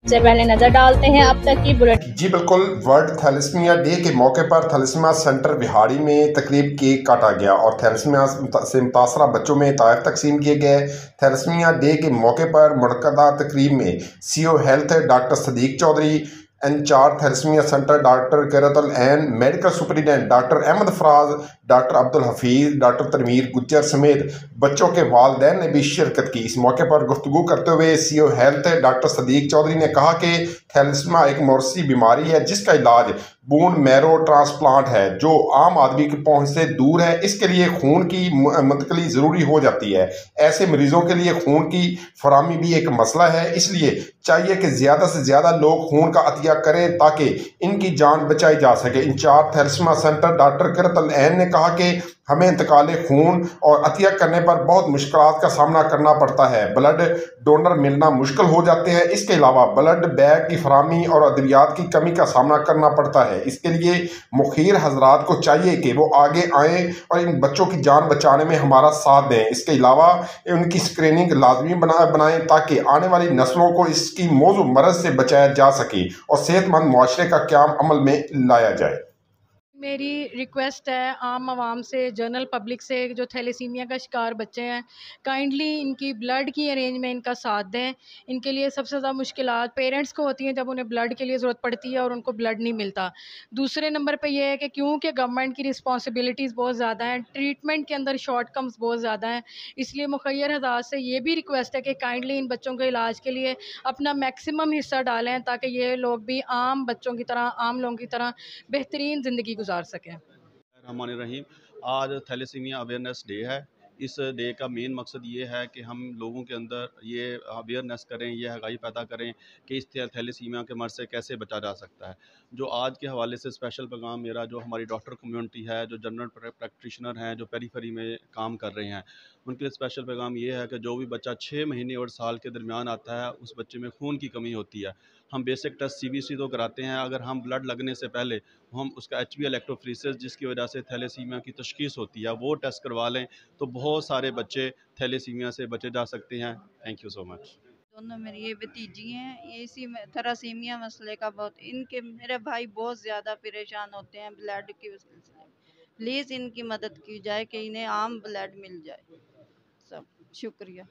से पहले नजर डालते हैं अब तक की बुलेटिन। जी बिल्कुल, वर्ल्ड थैलेसीमिया डे के मौके पर थैलेसीमिया सेंटर बिहाड़ी में तकरीब केक काटा गया और थैलेसीमिया से मुतासरा बच्चों में तोहफे तकसीम किए गए। थैलेसीमिया डे के मौके पर मुनक्कदा तकरीब में CO health doctor Sadiq Chaudhry, incharge thalassemia centre doctor Qurratul Ain, medical superintendent doctor Ahmad Faraz, doctor Abdul Hafeez, doctor Tanveer Gujjar समेत बच्चों के वालिदैन ने भी शिरकत की। इस मौके पर गुफ्तगू करते हुए CO health doctor Sadiq Chaudhry ने कहा कि थैलेसीमिया एक मौरूसी बीमारी है जिसका इलाज बोन मैरो ट्रांसप्लांट है, जो आम आदमी की पहुंच से दूर है। इसके लिए खून की मुंतकली ज़रूरी हो जाती है। ऐसे मरीजों के लिए खून की फराहमी भी एक मसला है, इसलिए चाहिए कि ज़्यादा से ज़्यादा लोग खून का अतिया करें ताकि इनकी जान बचाई जा सके। In charge thalassemia centre doctor Qurratul ऐन ने कहा कि हमें इंतकाल खून और अतिया करने पर बहुत मुश्किलात का सामना करना पड़ता है। ब्लड डोनर मिलना मुश्किल हो जाते हैं। इसके अलावा ब्लड बैग की फराहमी और अद्वियात की कमी का सामना करना पड़ता है। इसके लिए मुखिर हजरात को चाहिए कि वो आगे आएँ और इन बच्चों की जान बचाने में हमारा साथ दें। इसके अलावा उनकी स्क्रीनिंग लाजमी बनाएं ताकि आने वाली नस्लों को इसकी मौजू मरज से बचाया जा सके और सेहतमंद मुआशरे का क़याम अमल में लाया जाए। मेरी रिक्वेस्ट है आम आवाम से, जनरल पब्लिक से, जो थैलेसीमिया का शिकार बच्चे हैं, काइंडली इनकी ब्लड की अरेंज में इनका साथ दें। इनके लिए सबसे ज़्यादा मुश्किलात पेरेंट्स को होती हैं जब उन्हें ब्लड के लिए ज़रूरत पड़ती है और उनको ब्लड नहीं मिलता। दूसरे नंबर पे ये है कि क्योंकि गवर्नमेंट की रिस्पॉन्सिबिलिटीज़ बहुत ज़्यादा हैं, ट्रीटमेंट के अंदर शॉर्ट कम्स बहुत ज़्यादा हैं, इसलिए मुखय्यर हज़रात से ये भी रिक्वेस्ट है कि काइंडली इन बच्चों के इलाज के लिए अपना मैक्सिमम हिस्सा डालें ताकि ये लोग भी आम बच्चों की तरह, आम लोगों की तरह बेहतरीन ज़िंदगी गुजार सकें। रहमान रहीम। आज थैलेसीमिया अवेयरनेस डे है। इस डे का मेन मकसद ये है कि हम लोगों के अंदर ये अवेयरनेस करें, ये आगाही पैदा करें कि इस थैलेसीमिया के मर्ज से कैसे बचा जा सकता है। जो आज के हवाले से स्पेशल पैगाम मेरा, जो हमारी डॉक्टर कम्युनिटी है, जो जनरल प्रैक्टिशनर हैं, जो पेरीफेरी में काम कर रहे हैं, उनके लिए स्पेशल पैगाम ये है कि जो भी बच्चा 6 महीने और साल के दरमियान आता है, उस बच्चे में खून की कमी होती है। हम बेसिक टेस्ट CBC तो कराते हैं, अगर हम ब्लड लगने से पहले हम उसका HB इलेक्ट्रोफोरेसिस, जिसकी वजह से थैलेसीमिया की तशखीस होती है, वो टेस्ट करवा लें तो बहुत सारे बच्चे थैलेसीमिया से बचे जा सकते हैं। Thank you so much. दोनों मेरी ये भतीजी हैं, ये इसी थैलेसीमिया मसले का बहुत, इनके मेरे भाई बहुत ज़्यादा परेशान होते हैं ब्लड की वजह से। प्लीज़ इनकी मदद की जाए कि इन्हें आम ब्लड मिल जाए। सब शुक्रिया।